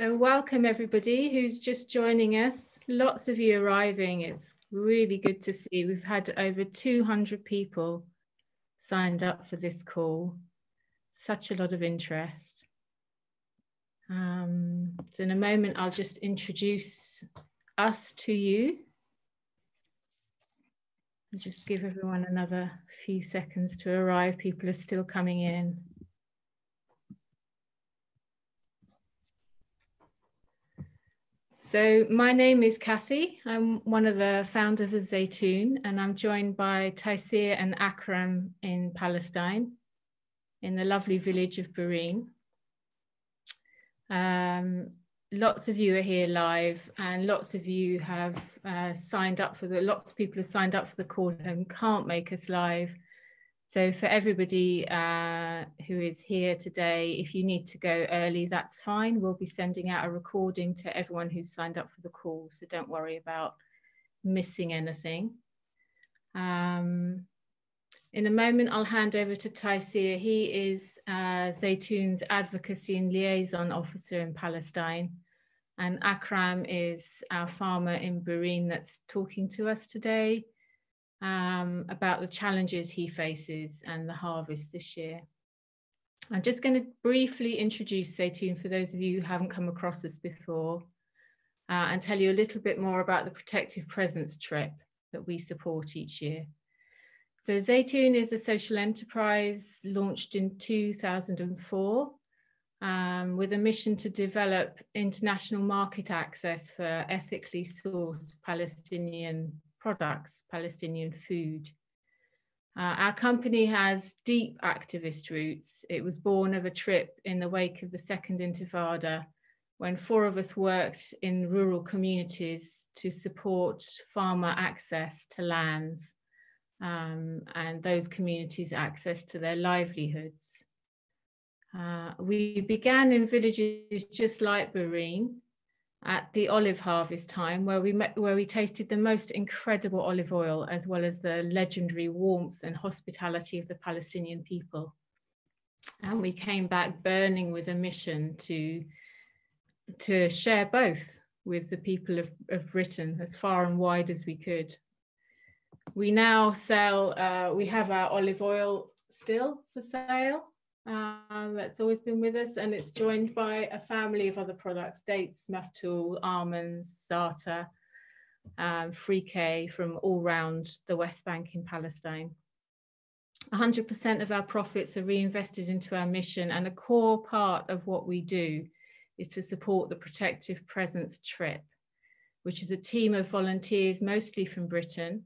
So welcome everybody who's just joining us. Lots of you arriving. It's really good to see. We've had over 200 people signed up for this call. Such a lot of interest. So in a moment, I'll just introduce us to you. I'll just give everyone another few seconds to arrive. People are still coming in. So my name is Kathy. I'm one of the founders of Zaytoun, and I'm joined by Taysir and Akram in Palestine, in the lovely village of Burin. Lots of you are here live, and lots of you have signed up for lots of people have signed up for the call and can't make us live. So for everybody who is here today, if you need to go early, that's fine. We'll be sending out a recording to everyone who's signed up for the call, so don't worry about missing anything. In a moment, I'll hand over to Taysir. He is Zaytoun's Advocacy and Liaison Officer in Palestine. And Akram is our farmer in Burin that's talking to us today about the challenges he faces and the harvest this year. I'm just going to briefly introduce Zaytoun for those of you who haven't come across us before and tell you a little bit more about the Protective Presence trip that we support each year. So Zaytoun is a social enterprise launched in 2004 with a mission to develop international market access for ethically sourced Palestinian products, Palestinian food. Our company has deep activist roots. It was born of a trip in the wake of the Second Intifada, when 4 of us worked in rural communities to support farmer access to lands and those communities' access to their livelihoods. We began in villages just like Burin at the olive harvest time, where we tasted the most incredible olive oil, as well as the legendary warmth and hospitality of the Palestinian people. And we came back burning with a mission to share both with the people of Britain as far and wide as we could. We now sell, we have our olive oil still for sale. That's always been with us, and it's joined by a family of other products: dates, maftool, almonds, za'atar, frikeh from all around the West Bank in Palestine. 100% of our profits are reinvested into our mission, and a core part of what we do is to support the Protective Presence trip, which is a team of volunteers, mostly from Britain,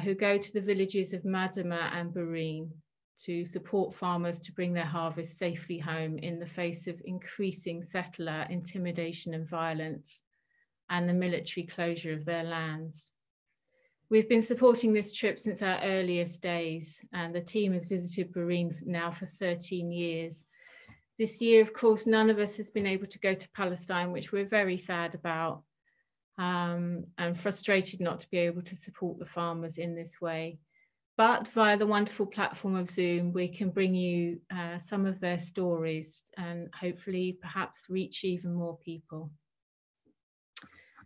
who go to the villages of Madama and Burin to support farmers to bring their harvest safely home in the face of increasing settler intimidation and violence and the military closure of their lands. We've been supporting this trip since our earliest days, and the team has visited Burin now for 13 years. This year, of course, none of us has been able to go to Palestine, which we're very sad about, and frustrated not to be able to support the farmers in this way. But via the wonderful platform of Zoom, we can bring you some of their stories and hopefully perhaps reach even more people.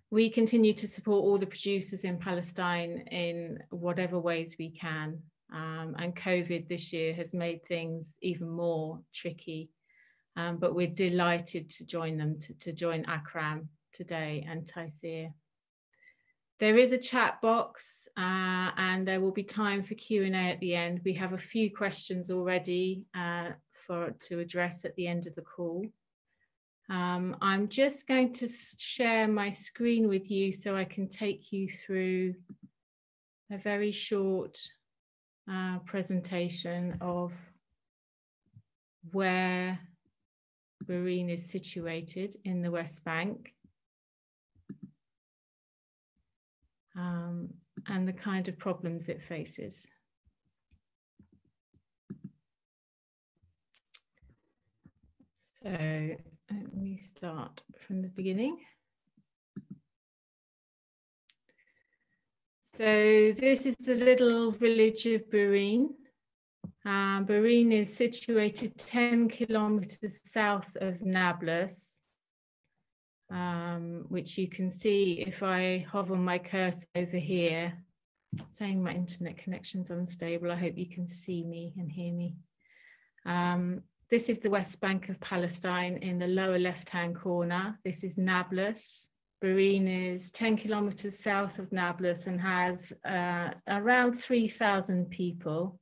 We continue to support all the producers in Palestine in whatever ways we can. And COVID this year has made things even more tricky. But we're delighted to join them, to join Akram today and Taysir. There is a chat box and there will be time for Q&A at the end. We have a few questions already to address at the end of the call. I'm just going to share my screen with you so I can take you through a very short presentation of where Burin is situated in the West Bank. And the kind of problems it faces. So let me start from the beginning. So this is the little village of Burin. Burin is situated 10 kilometers south of Nablus. which you can see if I hover my cursor over here. Saying my internet connection's unstable. I hope you can see me and hear me. This is the West Bank of Palestine in the lower left-hand corner. This is Nablus. Burin is 10 kilometers south of Nablus and has around 3,000 people.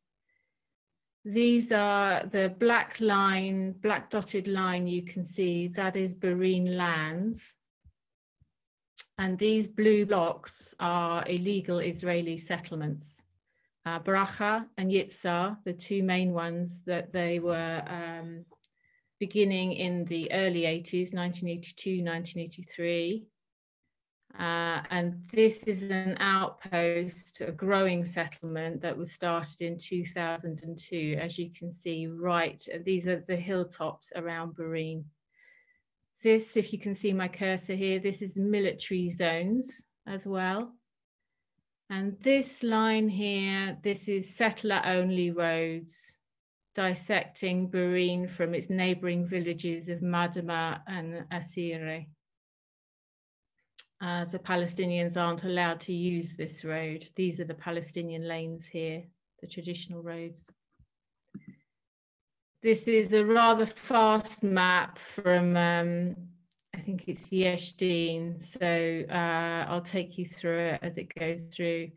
These are the black line, black dotted line you can see, that is Burin lands. And these blue blocks are illegal Israeli settlements. Bracha and Yitzhar, the two main ones, that they were beginning in the early 80s, 1982, 1983. And this is an outpost, a growing settlement that was started in 2002. As you can see, right, these are the hilltops around Burin. This, if you can see my cursor here, this is military zones as well. And this line here, this is settler-only roads, dissecting Burin from its neighboring villages of Madama and Burin. The Palestinians aren't allowed to use this road. These are the Palestinian lanes here, the traditional roads. This is a rather fast map from, I think it's Yeshdin. So I'll take you through it as it goes through.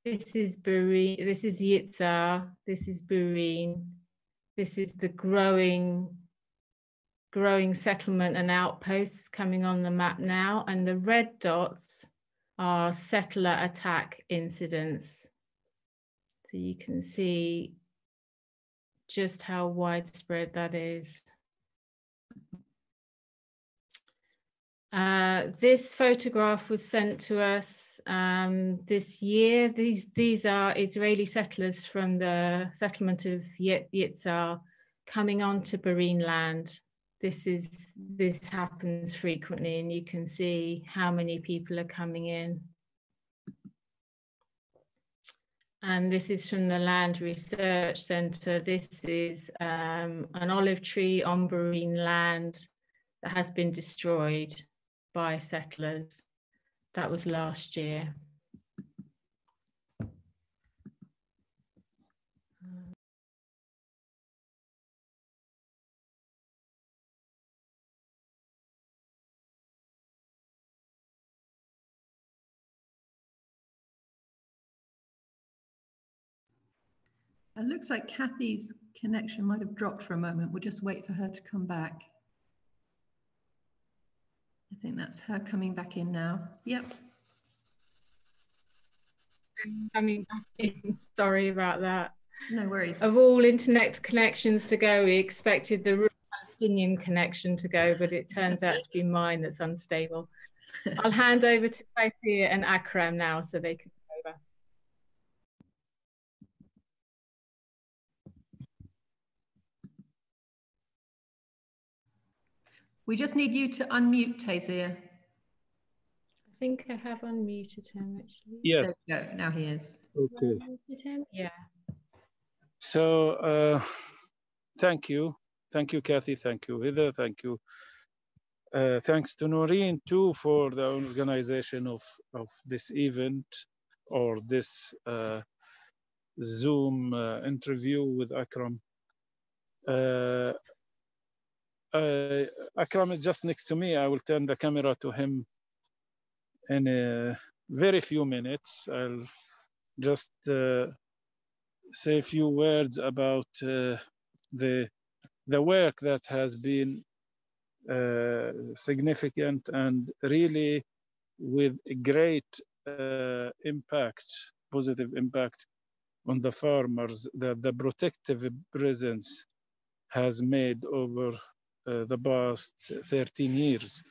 This is Burin, this is Yitzhar, this is Burin. This is the growing settlement and outposts coming on the map now. And the red dots are settler attack incidents. So you can see just how widespread that is. This photograph was sent to us this year. These are Israeli settlers from the settlement of Yitzhar coming onto Burin land. This happens frequently, and you can see how many people are coming in. And this is from the Land Research Centre. This is an olive tree on Burin land that has been destroyed by settlers. That was last year. It looks like Kathy's connection might have dropped for a moment. We'll just wait for her to come back. I think that's her coming back in now. Yep. Coming back in. Sorry about that. No worries. Of all internet connections to go, we expected the Palestinian connection to go, but it turns out to be mine that's unstable. I'll hand over to Faithia and Akram now so they can take over. We just need you to unmute, Tazia. I think I have unmuted him actually. Yeah. There we go. Now he is. Okay. Yeah. So thank you, Kathy. Thank you, Heather. Thank you. Thanks to Noreen too for the organization of this event or this Zoom interview with Akram. Akram is just next to me. I will turn the camera to him in a very few minutes. I'll just say a few words about the work that has been significant and really with a great impact, positive impact on the farmers that the protective presence has made over the past 13 years,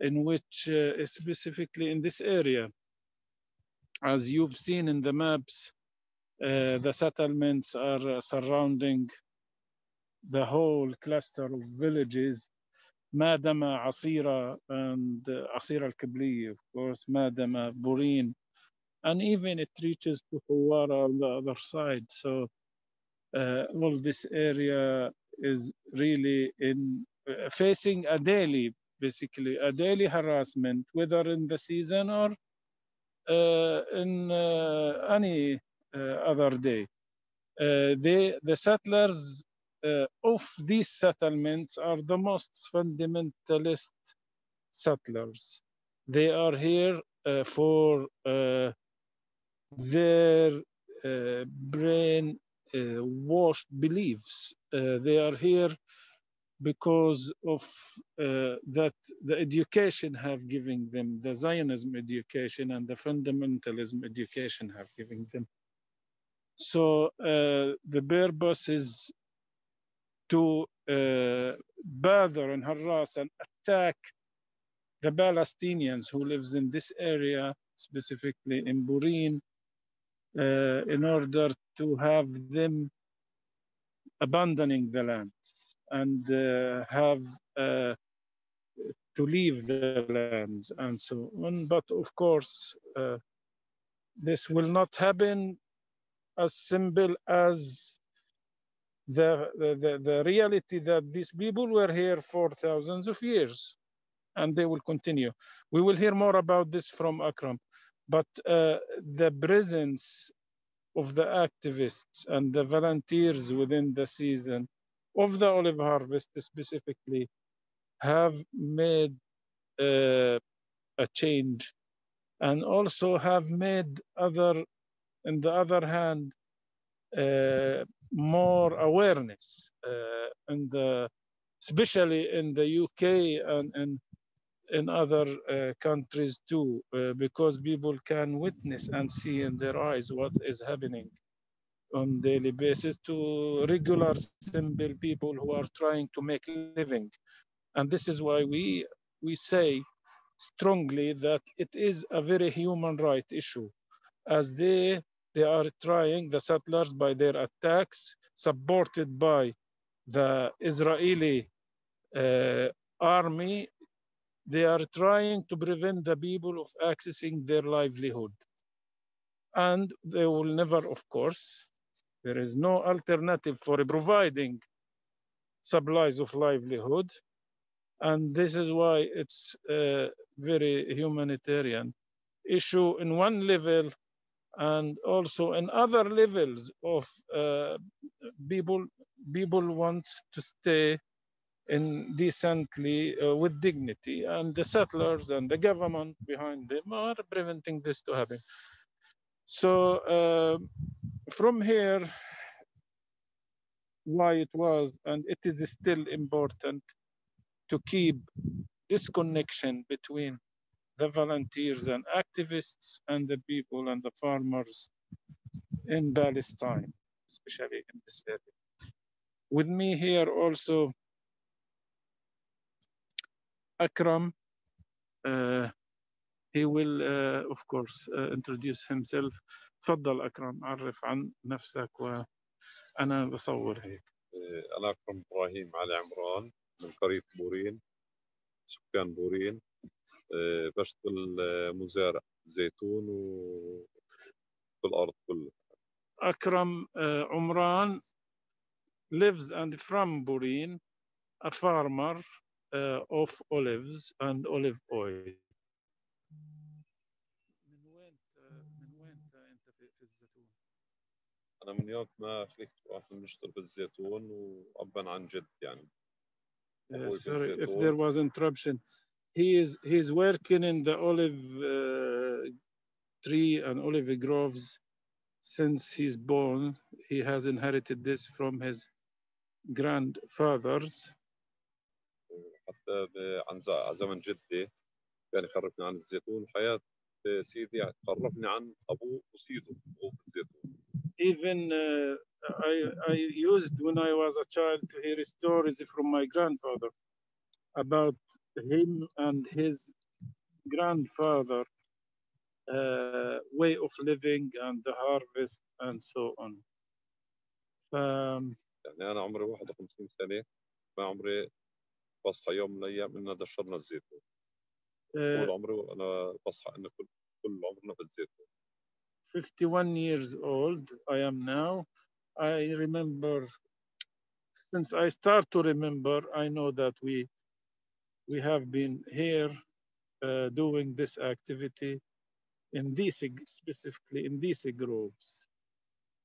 in which specifically in this area, as you've seen in the maps, the settlements are surrounding the whole cluster of villages, Madama, Asira, and Asira al-Kibliya, of course, Madama, Burin, and even it reaches to Hawara on the other side. So all this area is really facing a daily basically a daily harassment, whether in the season or in any other day. The settlers of these settlements are the most fundamentalist settlers. They are here for their brain-washed beliefs. They are here because of that the education have given them, the Zionism education and the fundamentalism education have given them. So the purpose is to bother and harass and attack the Palestinians who lives in this area, specifically in Burin, in order to have them abandoning the land and have to leave the lands and so on. But of course, this will not happen as simple as the reality that these people were here for thousands of years and they will continue. We will hear more about this from Akram, but the presence of the activists and the volunteers within the season of the olive harvest specifically have made a change, and also have made on the other hand, more awareness, especially in the UK and in other countries too, because people can witness and see in their eyes what is happening on daily basis to regular, simple people who are trying to make a living. And this is why we say strongly that it is a very human right issue, as they are trying, the settlers, by their attacks, supported by the Israeli army, they are trying to prevent the people of accessing their livelihood. And they will never, of course, there is no alternative for providing supplies of livelihood. And this is why it's a very humanitarian issue in one level, and also in other levels of people want to stay in decently with dignity, and the settlers and the government behind them are preventing this to happen. So from here, why it was and it is still important to keep this connection between the volunteers and activists and the people and the farmers in Palestine, especially in this area. With me here also, Akram. He will, of course, introduce himself. تفضل أكرم، عرف عن نفسك وأنا بصور هيك. أنا أكرم إبراهيم علي عمران من قرية بورين، سكان بورين. بشتغل مزارع زيتون وفي الأرض كلها. Akram Omran lives and from Burin, a farmer of olives and olive oil. من وين أنت في الزيتون؟ أنا من يوم ما خلقت وقفت نشتغل بالزيتون وأبا عن جد يعني. Sorry if there was interruption. He's working in the olive tree and olive groves since he's born. He has inherited this from his grandfathers. حتى عن زمن جدي كان يخرفني عن الزيتون. حياة سيدي خرفني عن أبوه وسيده وهو في الزيتون. Even I used when I was a child to hear stories from my grandfather about him and his grandfather way of living and the harvest and so on. يعني أنا عمري 51 سنة، ما عمري بصحى يوم من الأيام إننا دشرنا الزيتون. طول عمري أنا بصحى إن كل عمرنا في الزيتون. 51 years old I am now. I remember, since I start to remember, I know that we have been here doing this activity in these, specifically in these groves.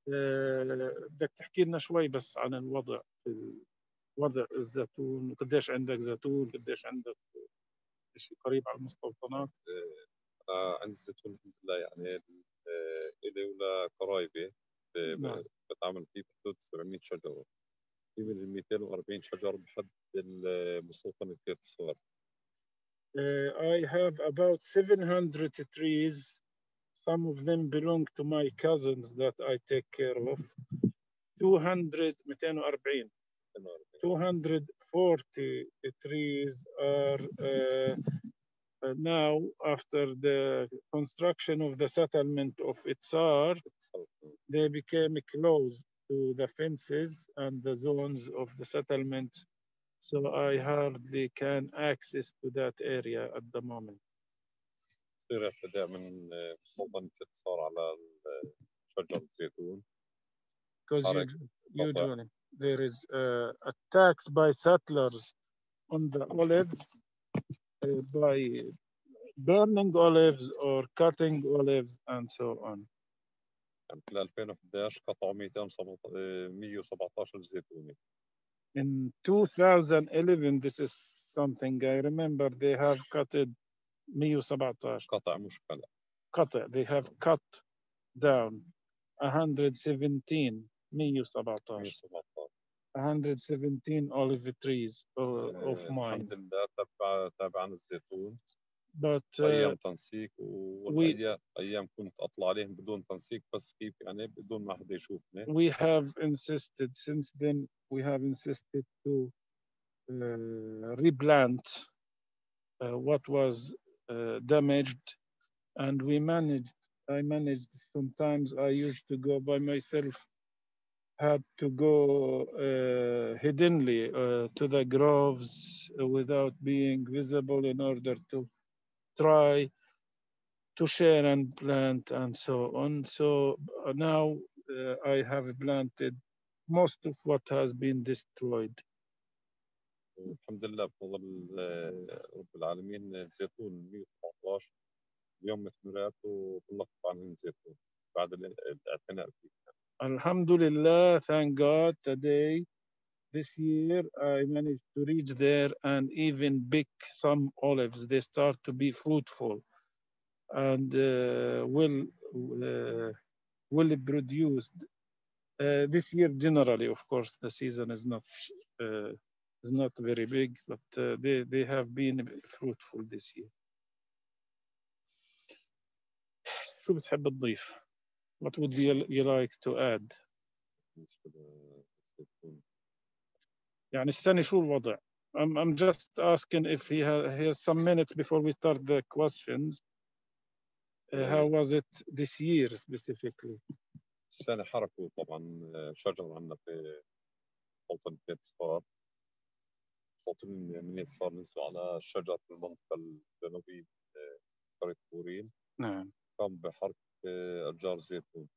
بدك تحكي لنا شوي بس عن الوضع في وضع الزيتون، وقديش عندك زيتون، قديش عندك شيء قريب على المستوطنات؟ عندي الزيتون الحمد لله، يعني إلي ولا قرايبي بتعامل فيه بحدود 700 شجرة، في من 240 شجر بحد المستوطنة الصغار. I have about 700 trees. Some of them belong to my cousins that I take care of. 240 trees are now, after the construction of the settlement of Itzar, they became close to the fences and the zones of the settlements. So I hardly can access to that area at the moment. يصير اعتداء من مستوطنة إتصار على شجر الزيتون. Because usually there is attacks by settlers on the olives by burning olives or cutting olives and so on. في 2011 قطعوا 117 زيتونة. In 2011, this is something I remember, they have cutted 117. قطع مشكلة. قطع, they have cut down 117 117 olive trees of mine. الحمد لله تابعنا الزيتون. But أيام تنسيق أيام كنت أطلع عليهم بدون تنسيق، بس كيف يعني بدون ما حدا يشوفني. We have insisted since then. We have insisted to replant what was damaged, and we managed. I managed. Sometimes I used to go by myself. Had to go hiddenly to the groves without being visible in order to try to share and plant and so on. So now I have planted most of what has been destroyed. الحمد لله بفضل رب العالمين الزيتون 117 اليوم مثمرات وطلقت عنهم الزيتون بعد الاعتناء فيه. Alhamdulillah, thank God, today, this year, I managed to reach there and even pick some olives. They start to be fruitful and will produce. This year, generally, of course, the season is not very big, but they have been fruitful this year. شو بتحب تضيف? What would you like to add? يعني استني شو الوضع؟ I'm just asking if he has some minutes before we start the questions. How was it this year specifically? السنة حركوا طبعا شجر عندنا في موطن بيت صفار. موطن من صفار نزلوا على الشجر في المنطقة الجنوبية قرية بورين. نعم. قام بحرق أشجار زيتون.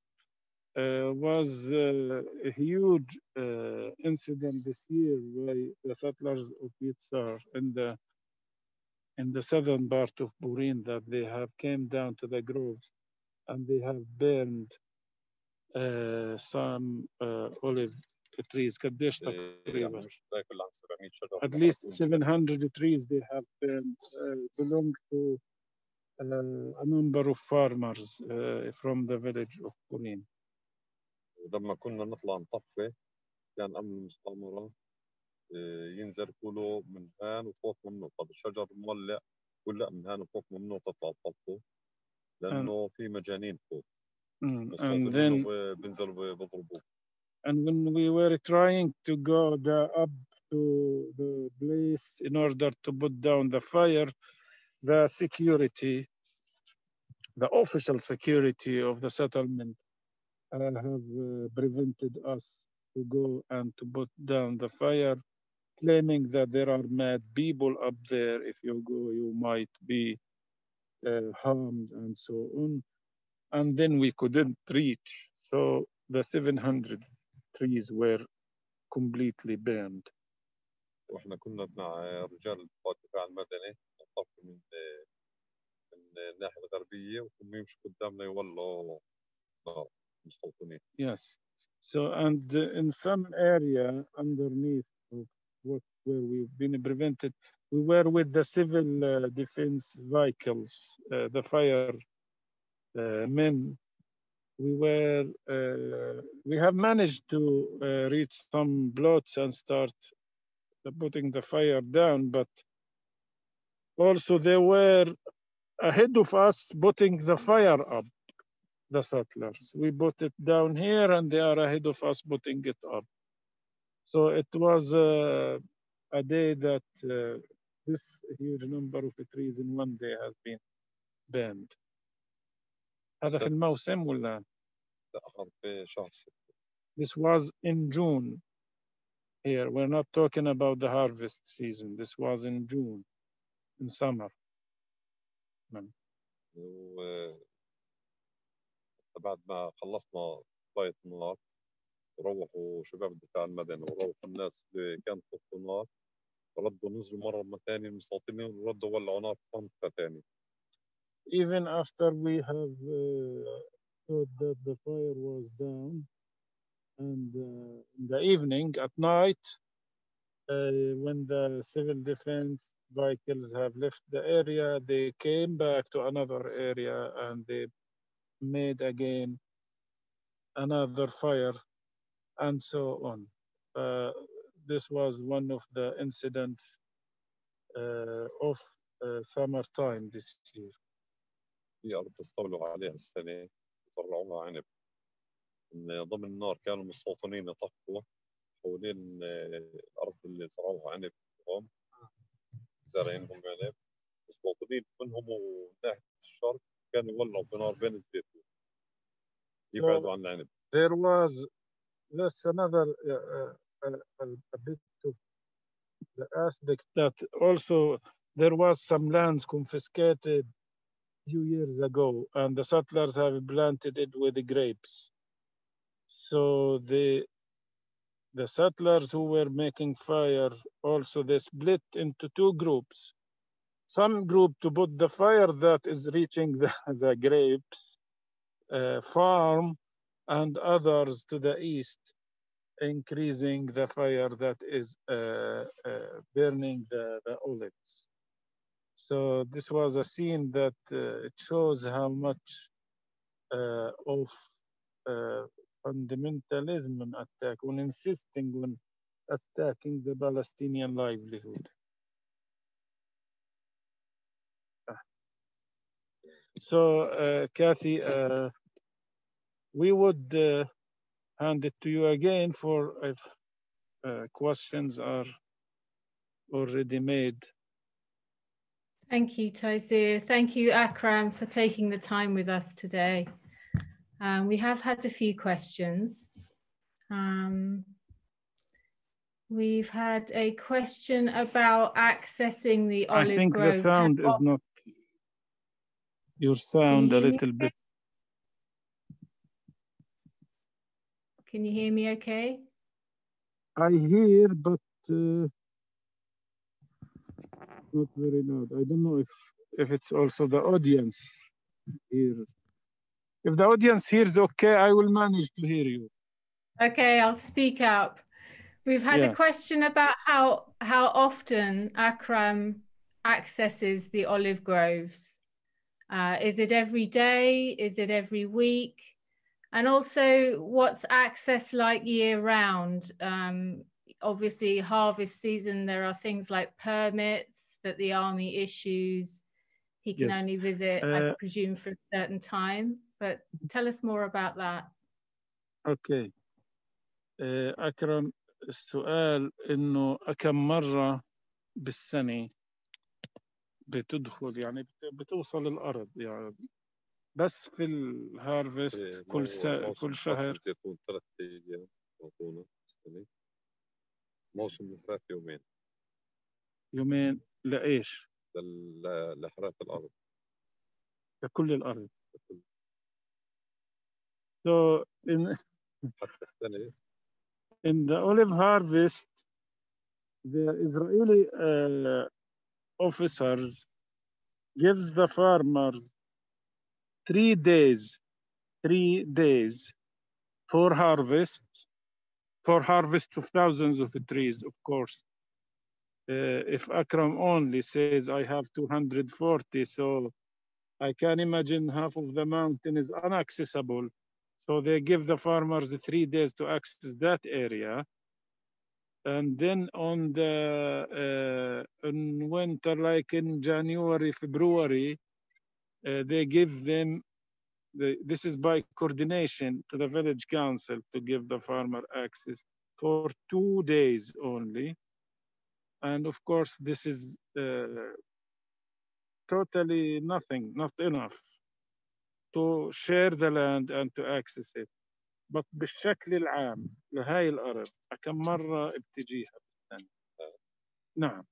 Was a huge incident this year by the settlers of Yitzhar in the southern part of Burin, that they have came down to the groves and they have burned some olive trees. قديش تقريبا؟ At least 700 trees they have burned, belong to a number of farmers from the village of Burin. لما كنا نطلع نطفي كان أمن المستعمرة ينزل كله من هان وفوق ممنوع. طب الشجر مولع ولا من هان وفوق ممنوع تطلع تطفوا لأنه في مجانين فوق. And then بينزلوا بيضربوه. And when we were trying to go up to the place in order to put down the fire, the security, the official security of the settlement have prevented us to go and to put down the fire, claiming that there are mad people up there. If you go, you might be harmed and so on. And then we couldn't reach. So the 700 trees were completely burned. واحنا كنا مع رجال الدفاع المدني نطف من الناحيه الغربيه وهم يمشوا قدامنا يولوا نار مستوطنين. Yes. So, and in some area underneath of where we've been prevented, we were with the civil defense vehicles, the fire men. We have managed to reach some plots and start putting the fire down, but also they were ahead of us putting the fire up, the settlers. We put it down here and they are ahead of us putting it up. So it was a day that this huge number of trees in one day has been burned. هذا في الموسم ولا؟ في شهر 6. This was in June. Here, we're not talking about the harvest season. This was in June, in summer. بعد ما خلصنا طفاية النار وروحوا شباب الدفاع المدني وروحوا الناس اللي كانت تطفي النار ردوا نزلوا مرة ثانية المستوطنين وردوا ولعوا نار في منطقة ثانية. Even after we have thought that the fire was down, and in the evening, at night, when the civil defense vehicles have left the area, they came back to another area and they made again another fire and so on. This was one of the incidents of summertime this year. في أرض استولوا عليها السنة وطلعوها عنب. من ضمن النار كانوا مستوطنين يطفوا حوالين الأرض اللي زرعوها عنب هم زارعينهم عنب. مستوطنين منهم وناحية الشرق كانوا يولعوا بنار بين الزيتون يبعدوا عن العنب. There was that's another a bit of the aspect that also there was some lands confiscated a few years ago, and the settlers have planted it with the grapes. So the settlers who were making fire also they split into two groups. Some group to put the fire that is reaching the grapes farm, and others to the east, increasing the fire that is burning the olives. So this was a scene that it shows how much of fundamentalism and attack on insisting on attacking the Palestinian livelihood. So, Kathy, we would hand it to you again for if questions are already made. Thank you, Taisir. Thank you, Akram, for taking the time with us today. We have had a few questions. We've had a question about accessing the olive groves. I think the sound is not your sound a little bit. Can you hear me okay? I hear, but not very loud. I don't know if it's also the audience here. If the audience hears okay, I will manage to hear you. Okay, I'll speak up. We've had a question about how often Akram accesses the olive groves. Is it every day? Is it every week? And also, what's access like year round? Obviously, harvest season, there are things like permits that the army issues. He can only visit, I presume, for a certain time. But tell us more about that. Okay. أكرم، السؤال إنه كم مرة بالسنة بتدخل يعني بتوصل الأرض يعني بس في الهارفست كل شهر. زيتون 3 أيام يعطونا السنة. موسم الحراث يومين لإيش؟ لحراث الأرض. لكل الأرض. So in the olive harvest, the Israeli officers gives the farmers 3 days, 3 days for harvest of thousands of trees, of course. If Akram only says I have 240, so I can imagine half of the mountain is inaccessible. So they give the farmers 3 days to access that area. And then on the in winter, like in January, February, they give them, this is by coordination to the village council to give the farmer access for 2 days only. And of course, this is totally nothing, not enough to share the land and to access it. But بالشكل العام لهاي الأرض كم مرة بتجيها بالسنة؟ نعم،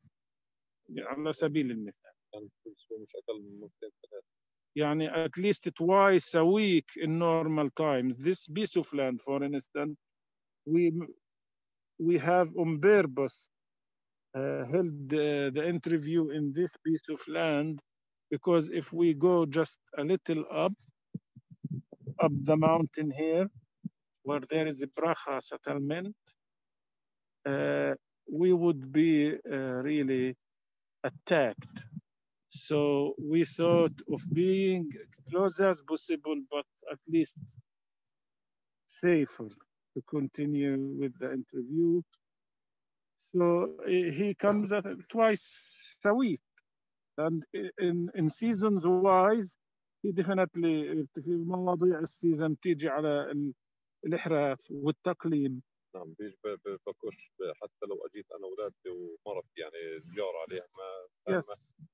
على سبيل المثال مش أقل من مرتين ثلاثة. يعني at least twice a week in normal times. This piece of land, for instance, we have on purpose held the interview in this piece of land because if we go just a little up the mountain here, where there is a Bracha settlement, we would be really attacked. So we thought of being close as possible, but at least safer to continue with the interview. So he comes at twice a week, and in seasons wise, he definitely في مواضيع السيزون تيجي على الإحراث والتقليم. نعم بكش حتى لو أجيت أنا أولادي ومرتي يعني زيارة عليها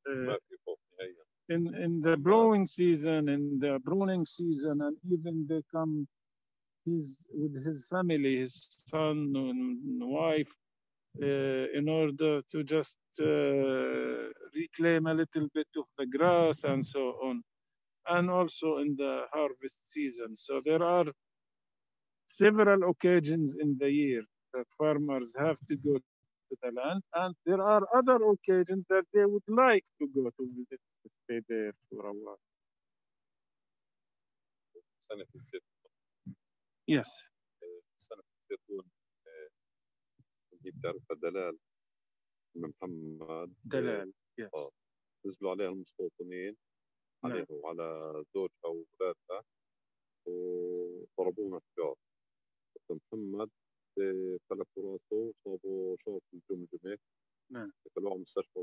ما في خوف نهائيا. In the blowing season, in the pruning season, and even they come with his family, his son and wife, in order to just reclaim a little bit of the grass and so on, and also in the harvest season. So there are several occasions in the year that farmers have to go to the land, and there are other occasions that they would like to go to visit, to stay there for a while. سنة الزيتون. Yes. سنة الزيتون اللي بتعرفها دلال محمد. دلال. Yes. نزلوا عليها المستوطنين عليها وعلى زوجها وأولادها وضربونا حجار. محمد فلكوا راسه وصابوا شوط الجمجمة. نعم. دخلوه مستشفى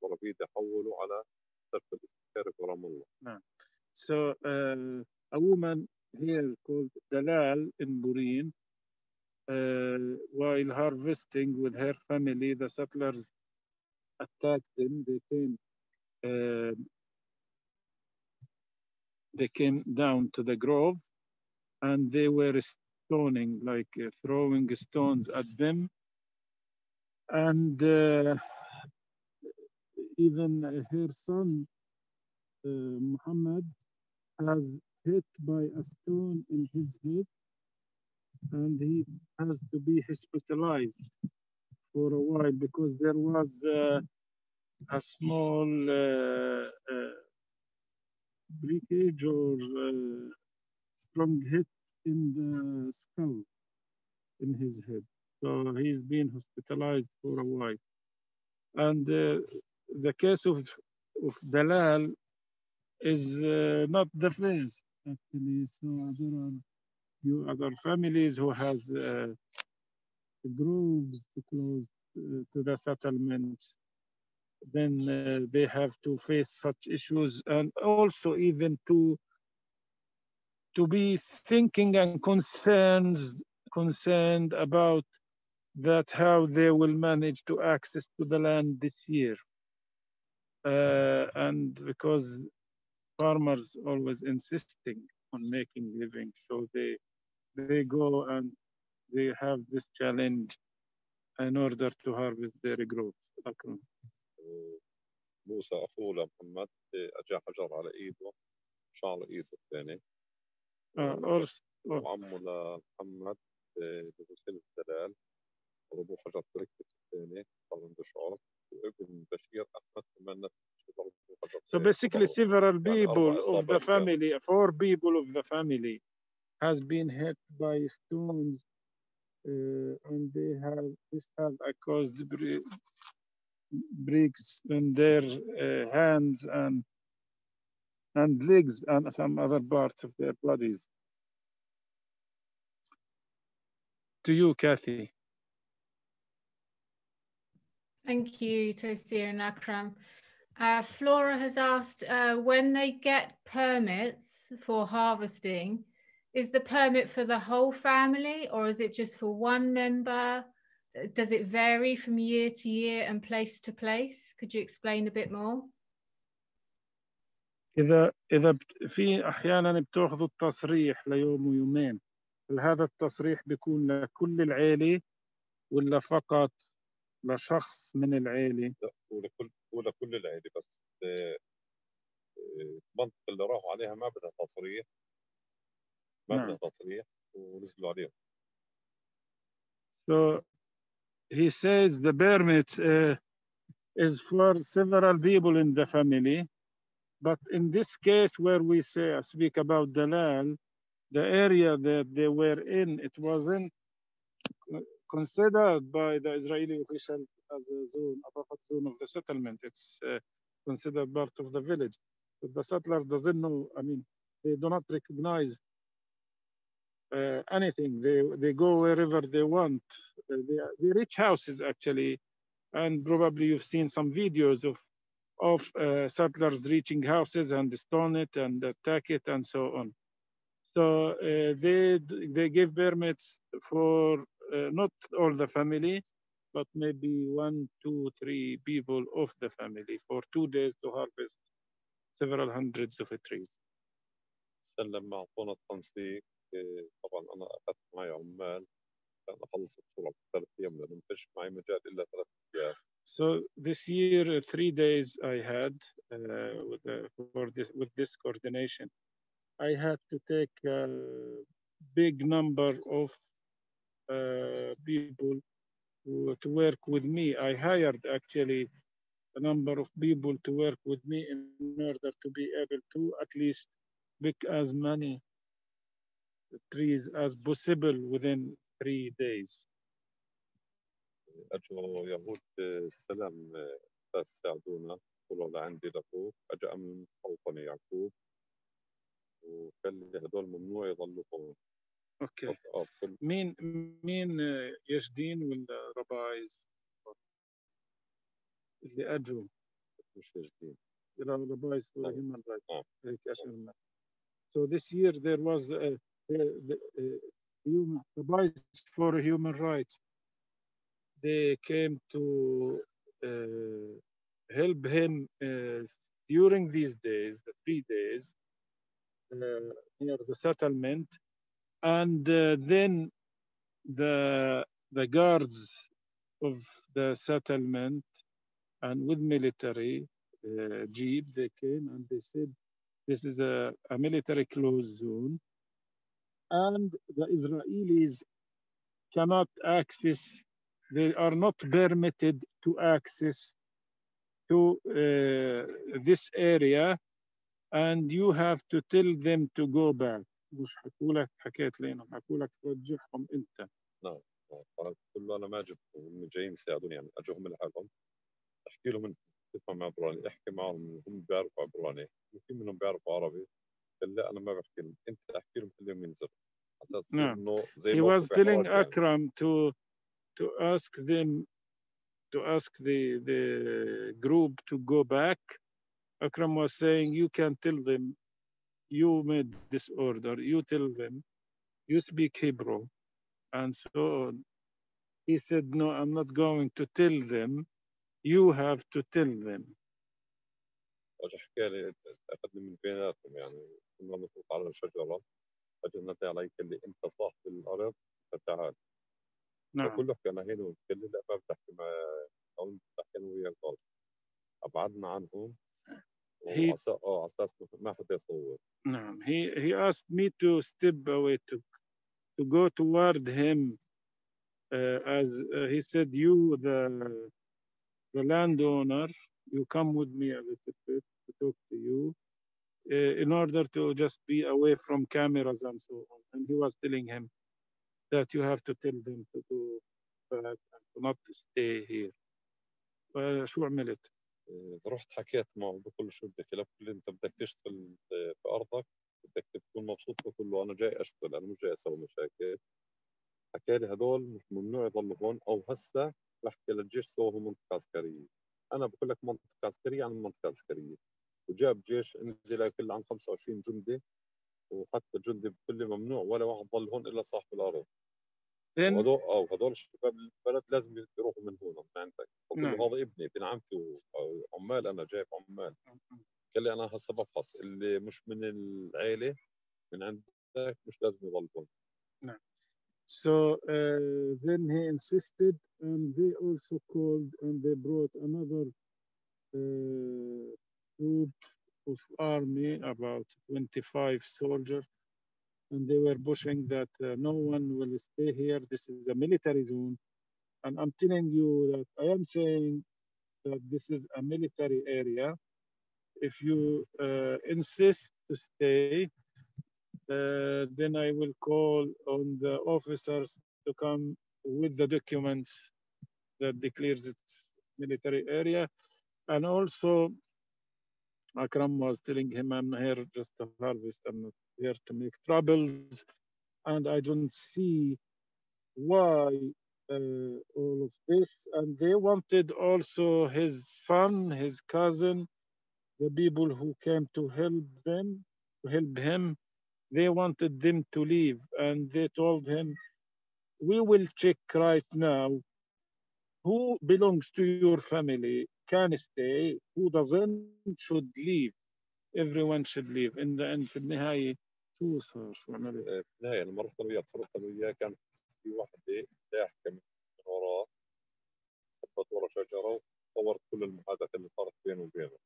رفيدة حولوا على مستشفى الاستشاري في رام الله. نعم. So a woman here called Dalal in Burin, while harvesting with her family, the settlers attacked them. They came down to the grove and they were stoning, like throwing stones at them. And even her son, Muhammad, has hit by a stone in his head, and he has to be hospitalized for a while because there was a small breakage or strong hit in the skull in his head. So he's been hospitalized for a while. And the case of Dalal is not the first, actually. So there are few other families who have groves close to the settlement. Then they have to face such issues, and also even to be thinking and concerned about that how they will manage to access to the land this year. And because farmers always insisting on making living, so they go and they have this challenge in order to harvest their crops. Akram. موسى أخوه لمحمد أجا حجر على إيده شعر إيده الثاني. وعمه لمحمد بسن الدلال ضربوه حجر في ركبته الثاني basically several people of the family, 4 people of the family has been hit by stones, and this have caused breaks in their hands and legs and some other parts of their bodies. To you, Kathy. Thank you, Tosir and Akram. Flora has asked, when they get permits for harvesting, is the permit for the whole family or is it just for one member? Does it vary from year to year and place to place? Could you explain a bit more? إذا في أحيانا بتاخذوا التصريح ليوم ويومين، هل هذا التصريح بيكون لكل العائلة ولا فقط لشخص من العائلة؟ لا، هو لكل العائلة، بس المنطقة اللي راحوا عليها ما بدها تصريح، بدها تصريح ونزلوا عليهم. So he says the permit is for several people in the family, but in this case where we speak about the land, the area that they were in, it wasn't considered by the Israeli official as a zone, a buffer zone of the settlement. It's considered part of the village. But the settlers doesn't know, I mean, they do not recognize anything. They go wherever they want. They reach houses actually, and probably you've seen some videos of settlers reaching houses and stone it and attack it and so on. So they give permits for not all the family, but maybe 1, 2, 3 people of the family for 2 days to harvest several hundreds of trees. لما اعطونا التنسيق، طبعا انا اخذت معي عمال كان اخلص الصوره ب 3 ايام لانه ما فيش معي مجال الا 3 ايام. So this year 3 days I had with this coordination. I had to take a big number of people to work with me. I hired actually a number of people to work with me in order to be able to at least pick as many trees as possible within 3 days. اجوا يهود السلام ساعدونا، قالوا لعندي لاخوك، اجى امن خوطني يعقوب وقال لي هدول ممنوع يضلوا هون. اوكي. مين يشدين ولا ربايز اللي اجوا؟ مش يشدين. ربايز for human rights. هيك اسمنا. So this year there was rabis for human rights. They came to help him during these days, the 3 days near the settlement, and then the guards of the settlement and with military jeep, they came and they said this is a military closed zone, and the Israelis cannot access. They are not permitted to access to this area, and you have to tell them to go back. مش حكوا لك حكيت لهم حكوا لك ترجعهم انت. نعم، قلت له انا ما جبتهم، جايين يساعدوني، يعني اجوهم لحالهم. احكي لهم تفهم عبراني، احكي معهم هم بيعرفوا عبراني، في منهم بيعرفوا عربي. قال لا انا ما بحكي لهم، انت احكي لهم خليهم ينزلوا. No. He was telling Akram to ask them, to ask the group to go back. Akram was saying, you can tell them, you made this order, you tell them, you speak Hebrew, and so on. He said, no, I'm not going to tell them, you have to tell them. اجى حكى لي، اخذني من بيناتهم، يعني كنا نطلق على الشجره، اجى نادى علي قال لي انت صاحب الارض فتعال. نعم. فكله حكى انا هنا، قال لي لا ما بدي احكي مع، او بحكي انا وياك غلط. ابعدنا عنهم على اساس ما حدا يصور. نعم. He asked me to step away to go toward him as he said, you the landowner, you come with me a little bit. to talk to you in order to just be away from cameras and so on. And he was telling him that you have to tell them to go back and to not stay here. فشو عملت؟ رحت حكيت معه بقول له شو بدك اللي انت بدك تشتغل في ارضك، بدك تكون مبسوط، بقول له انا جاي اشتغل، انا مش جاي اسوي مشاكل. حكى لي هدول مش ممنوع يضلوا هون، او هسه بحكي للجيش سووا منطقه عسكريه. انا بقول لك منطقه عسكريه عن منطقه عسكريه، وجاب جيش نزل يكل عن 25 جندي، وحتى الجندي بقول لي ممنوع ولا واحد ضل هون الا صاحب الارض. هذول الشباب البلد لازم يروحوا من هون من عندك. بقول له هذا ابني ابن عمتي وعمال، انا جايب عمال. قال لي انا هسه بفحص اللي مش من العيله من عندك مش لازم يضل هون. نعم. So then he insisted, and they also called and they brought another group of army, about 25 soldiers, and they were pushing that no one will stay here. This is a military zone. And I'm telling you that I am saying that this is a military area. If you insist to stay, then I will call on the officers to come with the documents that declares it military area. And also, Akram was telling him, I'm here just to harvest, I'm not here to make troubles. And I don't see why all of this. And they wanted also his son, his cousin, the people who came to help them, to help him. They wanted them to leave, and they told him, we will check right now who belongs to your family can stay, who doesn't should leave. Everyone should leave. In the end, في النهاية شو صار؟ شو عملت؟ في النهاية لما رحت وياه تفرقت وياه كان في واحدة ضاحكة من وراه، ثبت ورا شجرة وصورت كل المحادثة اللي صارت بينه وبينه.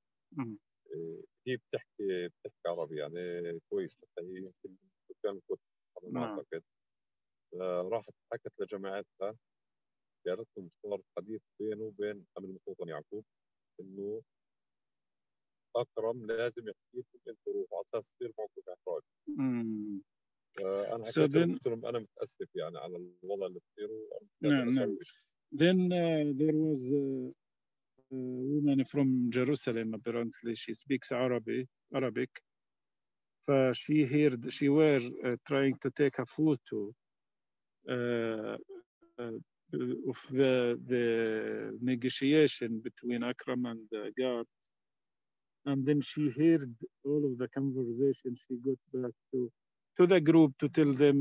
هي بتحكي عربي يعني كويس، حتى هي يمكن كان كنت على ما اعتقد. راحت حكت لجماعتها، قالت لهم صار حديث بينه وبين امير المستوطن يعقوب انه اكرم لازم يحكي لكم انتم روحوا على اساس يصير موقف احراج. انا حكيت لهم قلت لهم انا متاسف يعني على الوضع اللي بصير وانا اسوي شيء. Then there was a woman from Jerusalem, apparently she speaks Arabic. She were trying to take a photo of the negotiation between Akram and the guard. And then she heard all of the conversation. She got back to the group to tell them,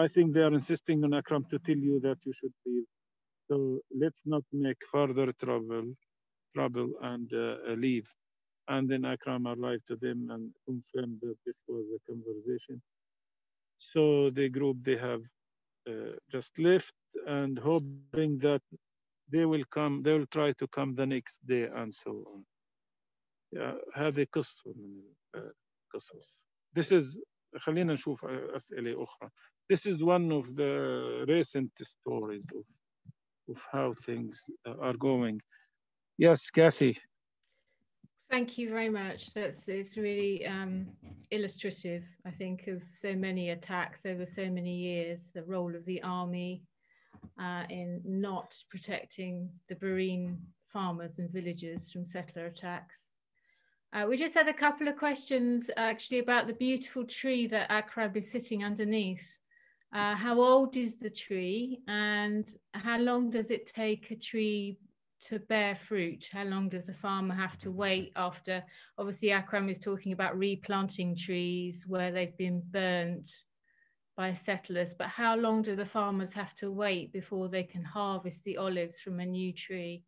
I think they are insisting on Akram to tell you that you should leave. So let's not make further trouble and leave. And then Akram arrived to them and confirmed that this was a conversation. So the group, they have just left and hoping that they will try to come the next day and so on. هذه قصة من القصص. This is خلينا نشوف أسئلة أخرى. This is one of the recent stories of how things are going. Yes, Kathy. Thank you very much. It's really illustrative, I think, of so many attacks over so many years, the role of the army in not protecting the Burin farmers and villagers from settler attacks. We just had a couple of questions actually about the beautiful tree that Akram is sitting underneath. How old is the tree, and how long does it take a tree to bear fruit? How long does the farmer have to wait after? Obviously, Akram is talking about replanting trees where they've been burnt by settlers, but how long do the farmers have to wait before they can harvest the olives from a new tree?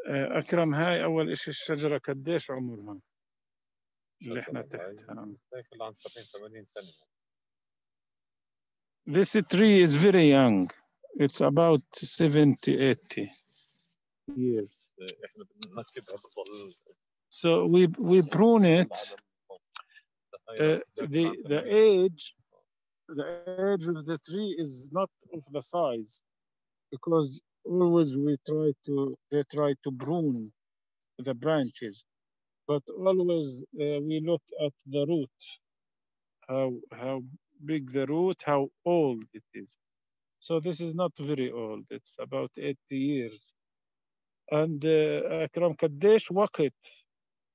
أكرم، هاي أول إشي الشجرة قديش عمرها اللي إحنا تحتها؟ عن 70-80 سنة. This tree is very young. It's about 70-80 years. So we prune it. The age of the tree is not of the size, because always they try to prune the branches, but always we look at the root, how big the root, how old it is. So this is not very old. It's about 80 years. And أكرم قديش وقت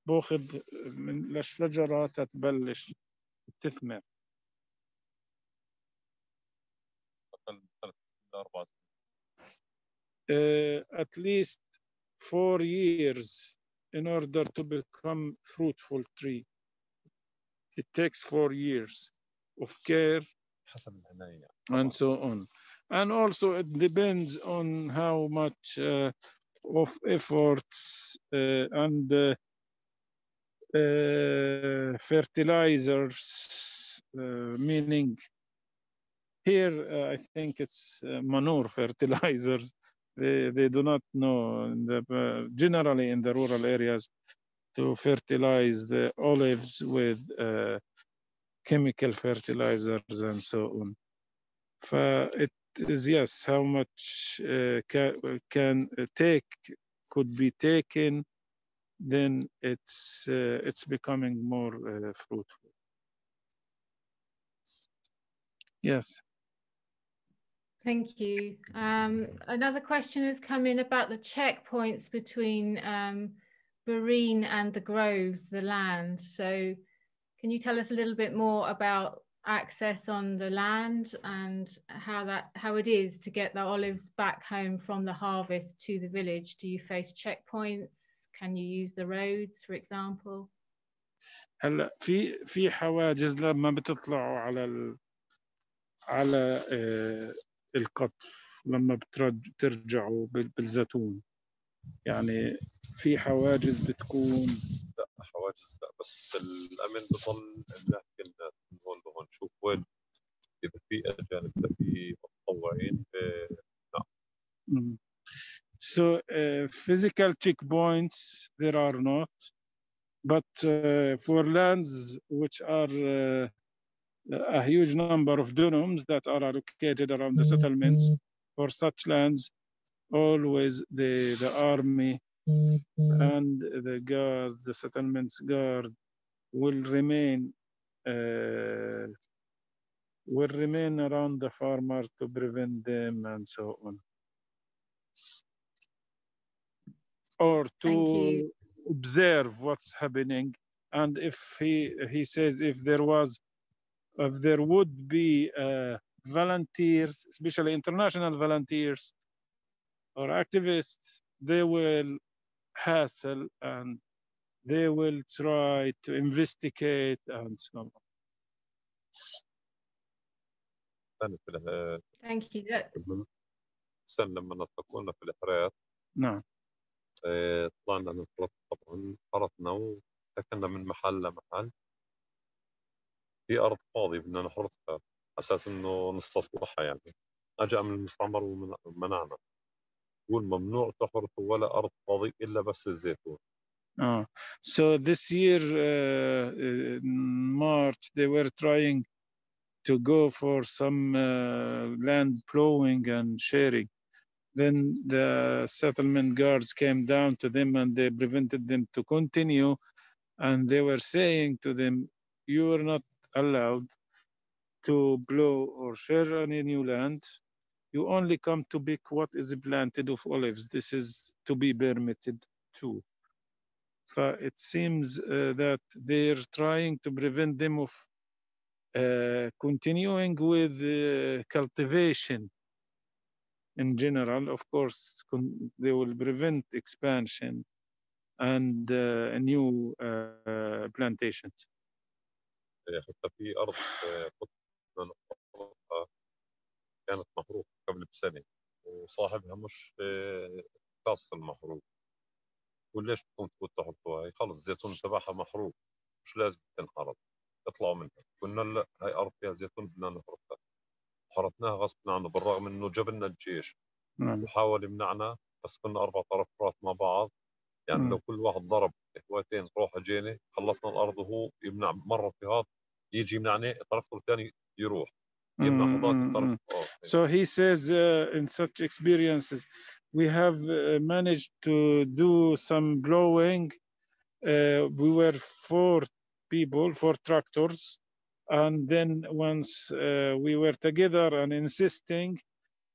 باخذ للشجرة تتبلش تثمر؟ At least 4 years in order to become fruitful tree. It takes 4 years of care and so on. And also it depends on how much of efforts and fertilizers, meaning here I think it's manure fertilizers. They do not know generally in the rural areas to fertilize the olives with chemical fertilizers and so on. It is, yes, how much could be taken, then it's becoming more fruitful. Yes. Thank you. Another question has come in about the checkpoints between Burin and the groves, the land. So can you tell us a little bit more about access on the land and how it is to get the olives back home from the harvest to the village? Do you face checkpoints? Can you use the roads, for example? هلا في حواجز لما بتطلعوا على القطف لما بترجعوا بالزيتون، يعني في حواجز بتكون؟ لا حواجز لا، بس الامن بضل نحكي الناس من هون لهون نشوف وين اذا في اجانب اذا في متطوعين. نعم. So physical checkpoints there are not, but for lands which are a huge number of dunums that are allocated around the settlements, for such lands always the army and the guards, the settlements guard will remain around the farmer to prevent them and so on, or to observe what's happening. And if he says if there would be volunteers, especially international volunteers or activists, they will hassle and they will try to investigate and so on. Thank you. لما نلتقونا في الحرات، نعم، طلعنا نخرط، طبعا خرطنا وسكننا من محل لمحل. في أرض فاضية بدنا نحرطها على أساس إنه نستصلحها، يعني أجا من المستعمر ومنعنا، يقول ممنوع تحرطوا ولا أرض فاضية إلا بس الزيتون. So this year in March they were trying to go for some land plowing and sharing. Then the settlement guards came down to them and they prevented them to continue, and they were saying to them, you are not allowed to plow or share any new land. You only come to pick what is planted of olives. This is to be permitted too. It seems that they're trying to prevent them of continuing with cultivation in general. Of course, they will prevent expansion and new plantations. حتى في أرض كنا نحرطها كانت محروقة قبل بسنة وصاحبها مش خاص المحروق، وليش بدكم تحرطوها؟ هي خلص الزيتون تبعها محروق مش لازم تنحرط، اطلعوا منها. قلنا لا، هاي أرض فيها زيتون بدنا نحرطها، حرطناها غصب عنه بالرغم إنه جبنا الجيش وحاول يمنعنا، بس كنا 4 طرفات مع بعض، يعني لو كل واحد ضرب هوايتين روح جيني خلصنا الأرض وهو يمنع مرة في هذا يجي يمنعني الطرف الثاني يروح، So he says in such experiences, we have managed to do some blowing. We were 4 people, 4 tractors. And then once we were together and insisting,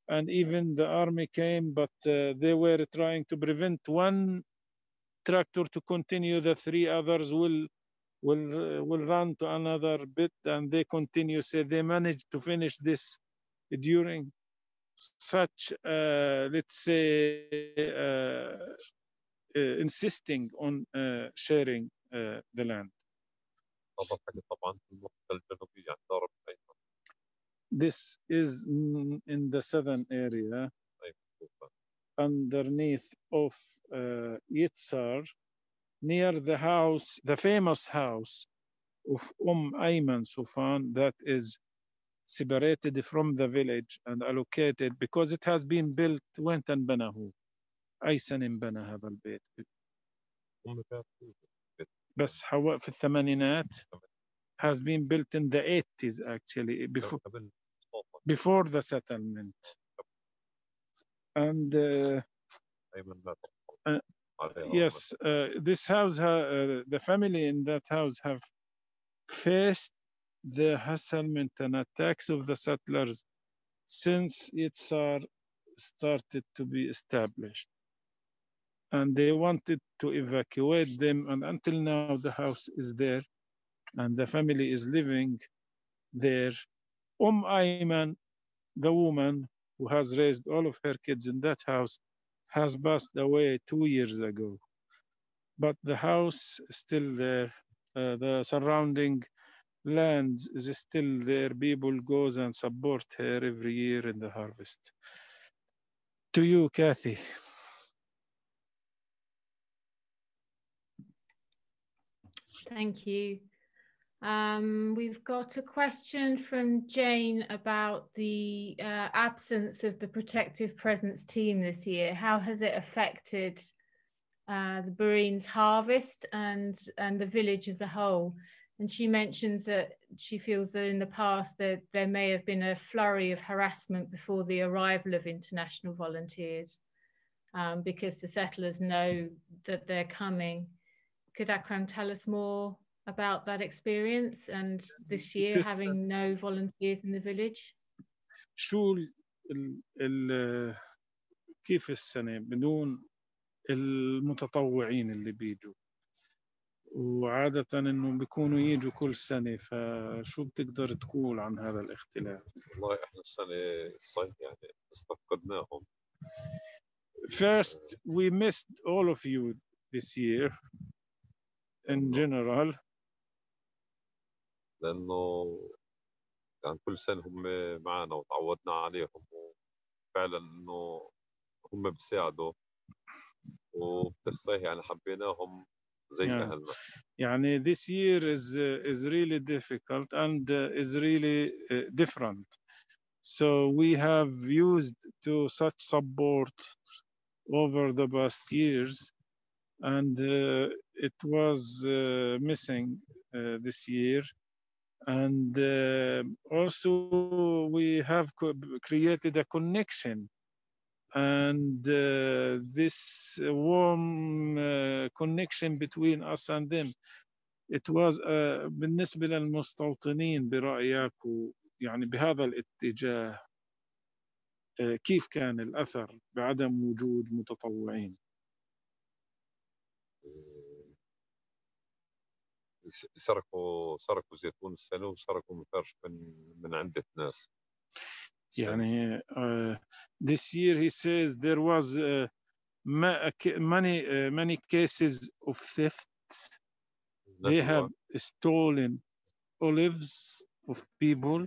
and even the army came, but they were trying to prevent one tractor to continue. The 3 others will run to another bit, and they continue. So they managed to finish this during such, let's say, insisting on sharing the land. This is in the southern area, underneath of Yitzhar, near the house, the famous house of Ayman Sufan, that is separated from the village and allocated because it has been built. وين تنبنى أي سنة انبنى هذا البيت؟ بس حواء في الثمانينات. Has been built in the 80s actually, before the settlement. And yes, this house, the family in that house have faced the harassment and attacks of the settlers since Yitzhar started to be established. And they wanted to evacuate them, and until now the house is there and the family is living there. Ayman, the woman who has raised all of her kids in that house, has passed away 2 years ago. But the house is still there. The surrounding land is still there. People goes and support her every year in the harvest. To you, Kathy. Thank you. We've got a question from Jane about the absence of the protective presence team this year. How has it affected the Burin's harvest and the village as a whole? And she mentions that she feels that in the past that there may have been a flurry of harassment before the arrival of international volunteers because the settlers know that they're coming. Could Akram tell us more about that experience and this year having no volunteers in the village? شو كيف السنة بدون المتطوعين اللي بيجوا؟ وعادة انه بيكونوا يجوا كل سنة، فشو بتقدر تقول عن هذا الاختلاف؟ والله احنا السنة الصيف يعني استفقدناهم. First, we missed all of you this year in general. لأنه كان كل سنة هم معنا وتعودنا عليهم، وفعلا إنه هم بيساعدوا وبتخصيه يعني حبيناهم زي أهلنا. يعني this year is really difficult and is really different. So we have used to such support over the past years, and it was missing this year. And also we have created a connection, and this warm connection between us and them. It was بالنسبة للمستوطنين برأيك يعني بهذا الاتجاه كيف كان الأثر بعدم وجود متطوعين؟ سرقوا زيتون السنة وسرقوا مفرش من عدة ناس. يعني this year he says there was many cases of theft. They have stolen olives of people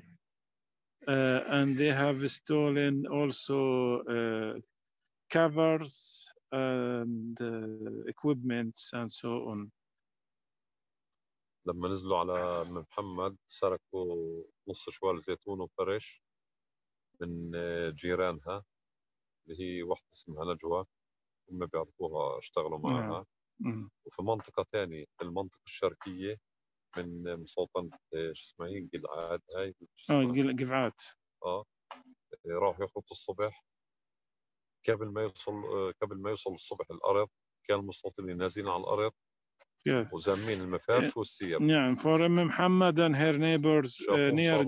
and they have stolen also covers and equipments and so on. لما نزلوا على أم محمد سرقوا نص شوال زيتون وفرش من جيرانها اللي هي واحدة اسمها نجوى، هم بيعرفوها اشتغلوا معها. وفي منطقة تانية في المنطقة الشرقية من مستوطنة شو اسمها هي جلعاد هاي جلعاد. راح يخرج الصبح قبل ما يوصل الصبح الأرض كان المستوطنين نازلين على الأرض وزامين المفارش والسير. نعم. For Muhammad and her neighbors near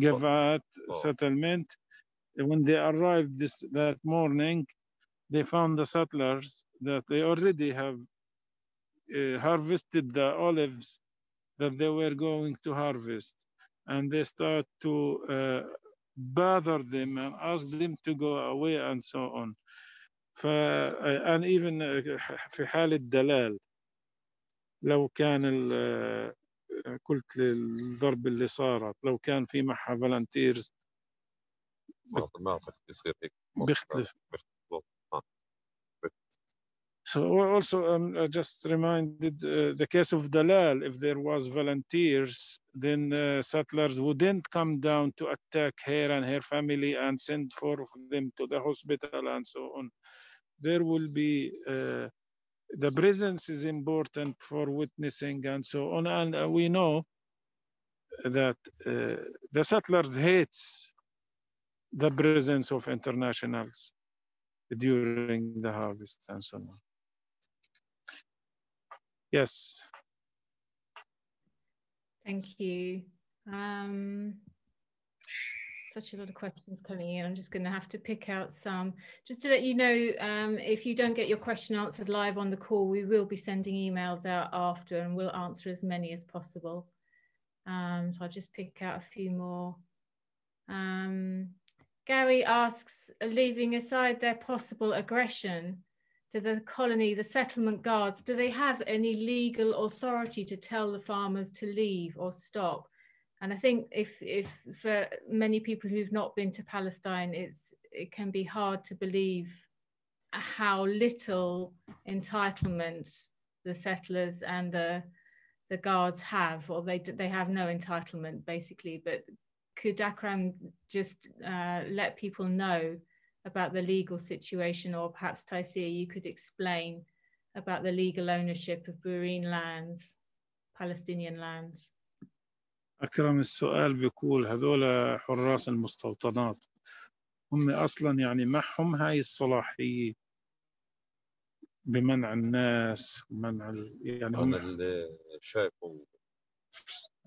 Givat settlement, when they arrived that morning, they found the settlers that they already have harvested the olives that they were going to harvest, and they start to bother them and ask them to go away and so on. and even في حال الدلال لو كان قلت الضرب اللي صارت لو كان في معها فالنتيرز ما أعتقد يصير هيك بيختلف. So also just reminded the case of Dalal, if there was volunteers, then settlers wouldn't come down to attack her and her family and send four of them to the hospital and so on. There will be the presence is important for witnessing and so on. And we know that the settlers hates the presence of internationals during the harvest and so on. Yes. Thank you. Such a lot of questions coming in. I'm just going to have to pick out some. Just to let you know, if you don't get your question answered live on the call, we will be sending emails out after and we'll answer as many as possible. So I'll just pick out a few more. Gary asks, leaving aside their possible aggression to the colony, the settlement guards, do they have any legal authority to tell the farmers to leave or stop? And I think if for many people who've not been to Palestine, it can be hard to believe how little entitlement the settlers and the guards have, or they have no entitlement basically. But could Akram just let people know about the legal situation, or perhaps Taysir, you could explain about the legal ownership of Burin lands, Palestinian lands? أكرم السؤال بيقول هذول حراس المستوطنات هم أصلا يعني معهم هاي الصلاحية بمنع الناس ومنع يعني هم أنا اللي شايفه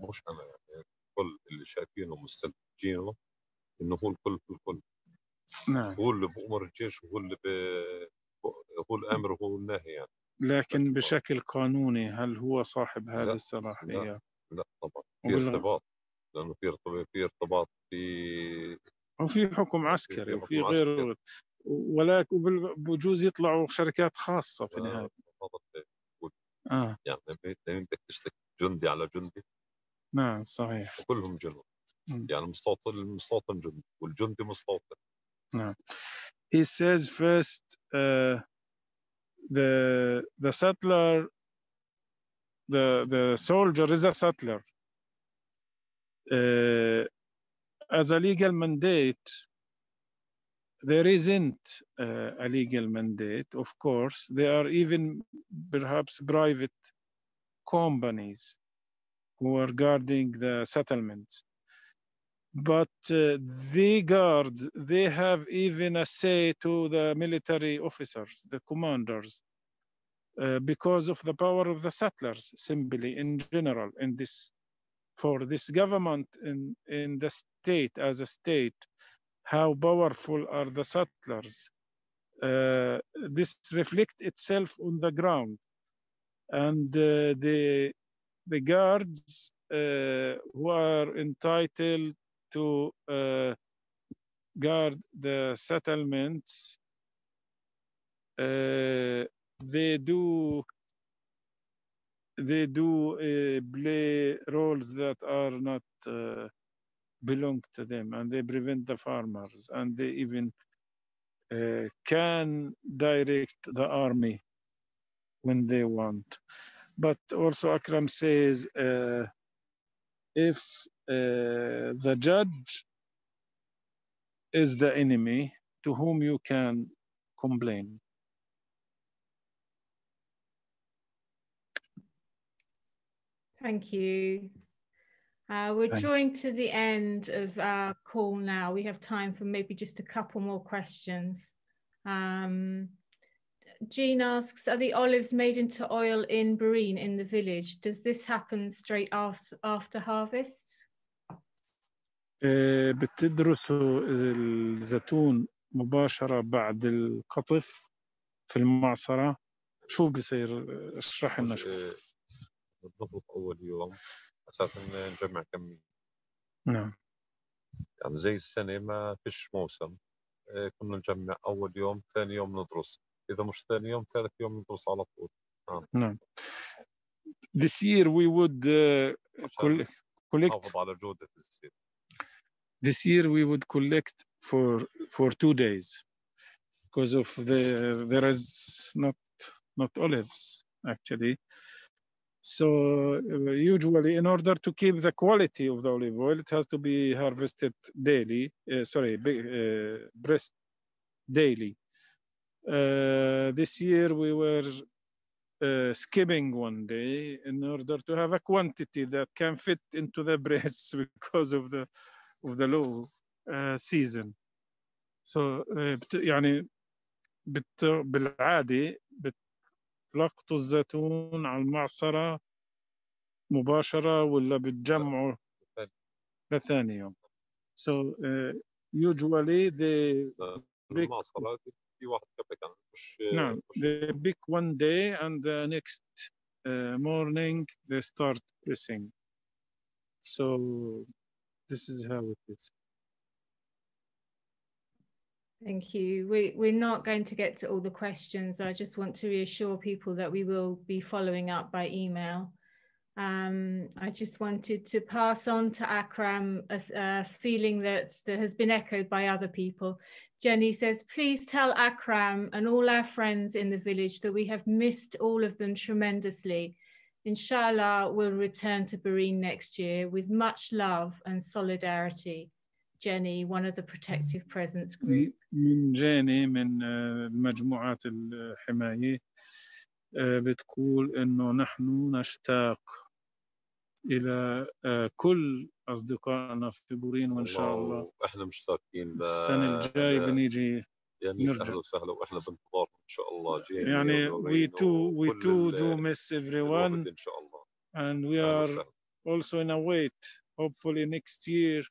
مش أنا يعني كل اللي شايفينه مستنتجينه إنه هو الكل في الكل. نعم. هو اللي بأمر الجيش وهو اللي هو الأمر وهو النهي يعني. لكن بشكل قانوني هل هو صاحب هذه الصلاحية؟ لا طبعا في ارتباط، لأنه في ارتباط وفي حكم عسكري وفي غيره، ولكن بجوز يطلعوا شركات خاصة في النهاية. يعني بدك تشتكي جندي على جندي. نعم صحيح. وكلهم جنود. يعني المستوطن جندي والجندي مستوطن. نعم. He says first the settler, the soldier is a settler. As a legal mandate, there isn't a legal mandate, of course. There are even perhaps private companies who are guarding the settlements. But the guards, they have even a say to the military officers, the commanders, because of the power of the settlers, simply in general, in this, for this government in the state, as a state, how powerful are the settlers. This reflects itself on the ground. And the guards who are entitled to guard the settlements, they do play roles that are not belong to them, and they prevent the farmers, and they even can direct the army when they want. But also Akram says if the judge is the enemy to whom you can complain. Thank you. We're drawing to the end of our call now. We have time for maybe just a couple more questions. Jean asks, are the olives made into oil in Burin in the village? Does this happen straight after harvest? بتدرسوا الزيتون مباشرة بعد القطف في المعصرة؟ شو بصير؟ اشرح لنا شوي. نضبط أول يوم أساسا نجمع كمية. نعم. يعني زي السنة ما فيش موسم، كنا نجمع أول يوم، ثاني يوم ندرس، إذا مش ثاني يوم ثالث يوم ندرس على طول. نعم. This year we would collect. نحافظ على جودة الزيت. This year we would collect for 2 days because of there is not olives actually. So usually in order to keep the quality of the olive oil, it has to be harvested daily, pressed daily. This year we were skipping one day in order to have a quantity that can fit into the press because of the low season. So يعني بالعادة بتلقطوا الزيتون على المعصرة مباشرة ولا بتجمعوا لثاني يوم؟ So usually المعصرة في واحد كان مش نعم they pick one day and the next morning they start pressing. So this is how it is. Thank you. We're not going to get to all the questions. I just want to reassure people that we will be following up by email. I just wanted to pass on to Akram a feeling that has been echoed by other people. Jenny says, please tell Akram and all our friends in the village that we have missed all of them tremendously. Inshallah, we'll return to Burin next year with much love and solidarity. Jenny, one of the Protective Presence group. من جاني من مجموعات الحماية بتقول إنه نحن نشتاق إلى كل أصدقائنا في بورين وإن شاء الله إحنا مشتاقين السنة الجاي بنيجي يعني أهلا وسهلا وإحنا بنتظرهم إن شاء الله جينا يعني we too do miss everyone إن شاء الله and we are also in a wait. Hopefully next year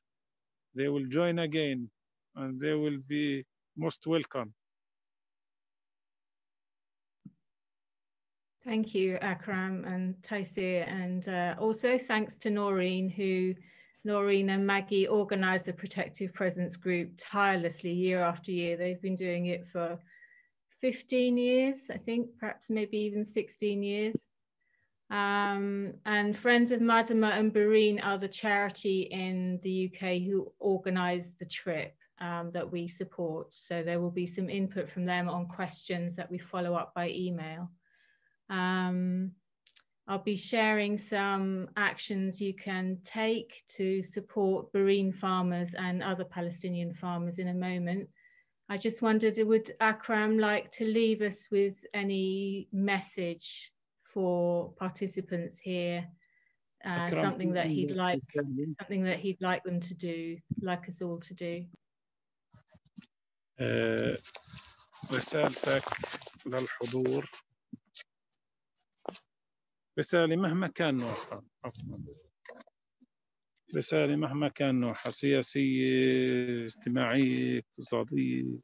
they will join again and they will be most welcome. Thank you, Akram and Taysir, and also thanks to Noreen and Maggie organised the Protective Presence group tirelessly year after year. They've been doing it for 15 years, I think, perhaps maybe even 16 years. And Friends of Madama and Burin are the charity in the UK who organised the trip that we support. So there will be some input from them on questions that we follow up by email. I'll be sharing some actions you can take to support Burin farmers and other Palestinian farmers in a moment. I just wondered, would Akram like to leave us with any message for participants here? Something that he'd like them to do, like us all to do. رسالتك للحضور رسالة مهما كان نوعها رسالة مهما كان نوعها سياسية اجتماعية اقتصادية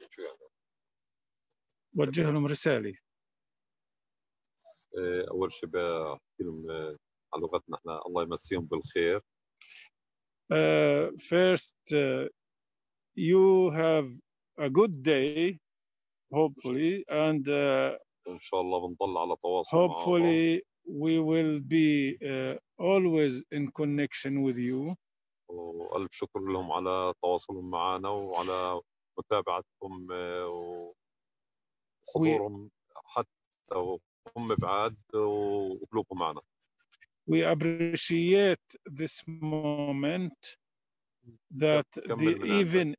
وجه لهم رسالة. أول شيء بحكي لهم على لغتنا احنا الله يمسيهم بالخير. First, you have a good day, hopefully, and إن شاء الله بنضل على تواصل hopefully we will be always in connection with you. وألف شكر لهم على تواصلهم معنا وعلى متابعتهم وحضورهم حتى هم بعاد وقلوبهم معنا. We appreciate this moment that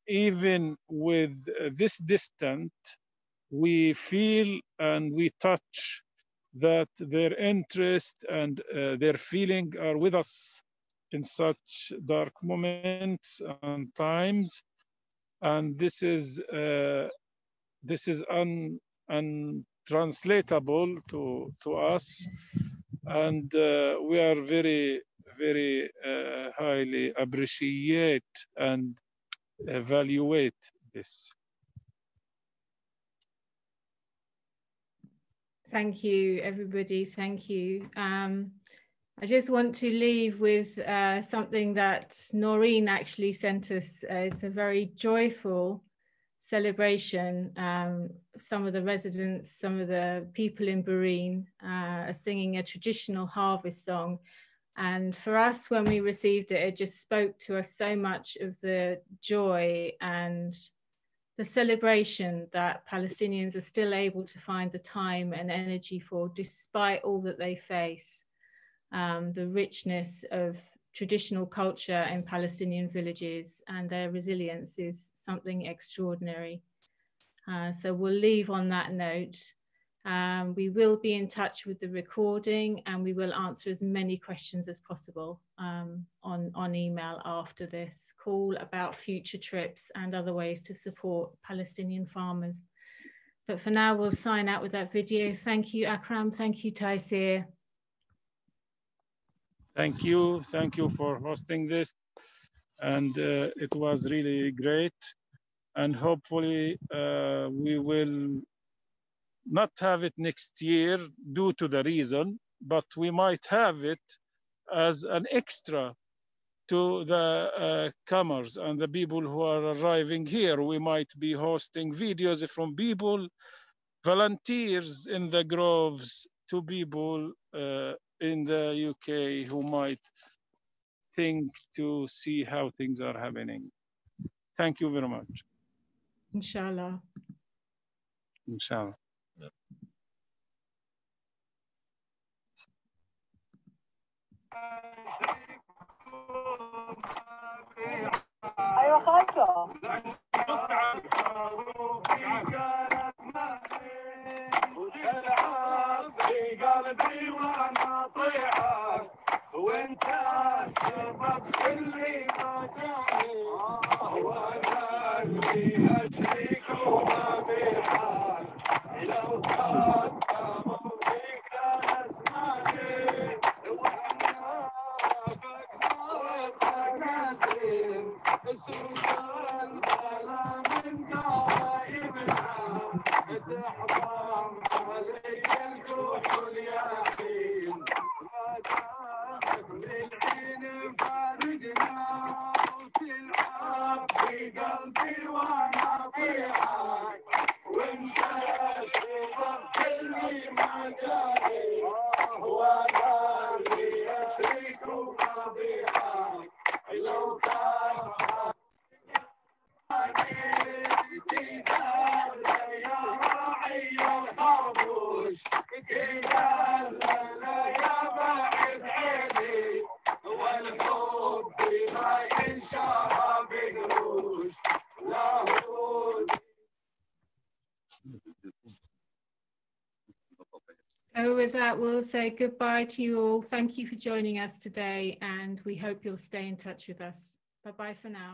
even with this distance we feel and we touch that their interest and their feeling are with us in such dark moments and times. And this is untranslatable to us, and we are very, very highly appreciate and evaluate this. Thank you, everybody. Thank you. I just want to leave with something that Noreen actually sent us. It's a very joyful celebration. Some of the residents, some of the people in Burin are singing a traditional harvest song. And for us, when we received it, it just spoke to us so much of the joy and the celebration that Palestinians are still able to find the time and energy for, despite all that they face. The richness of traditional culture in Palestinian villages and their resilience is something extraordinary. So we'll leave on that note. We will be in touch with the recording, and we will answer as many questions as possible on email after this call about future trips and other ways to support Palestinian farmers. But for now, we'll sign out with that video. Thank you, Akram. Thank you, Taisir. Thank you for hosting this, and it was really great. And hopefully we will not have it next year due to the reason, but we might have it as an extra to the comers and the people who are arriving here. We might be hosting videos from people, volunteers in the groves, to people in the UK who might think to see how things are happening. Thank you very much. Inshallah. Inshallah. ايوه خالته وتلعب في قلبي وانا طيحك وانت السبب اللي ما جاني وانا اللي اشريك وما بحال لو قدموا فيك اسمعني واحنا السلطان بلا من دائمنا تحضر علي الكحول يا حين ما دامك للعين فارقنا وتلعب في قلبي وانا طيحك وانت السبب اللي ما جاني وانا اللي اشريك وما بحال لو كان يا راعي الخربوش تدلل يا بعد عيني والحب ما ينشرى بقروش لا هو. So with that, we'll say goodbye to you all. Thank you for joining us today, and we hope you'll stay in touch with us. Bye-bye for now.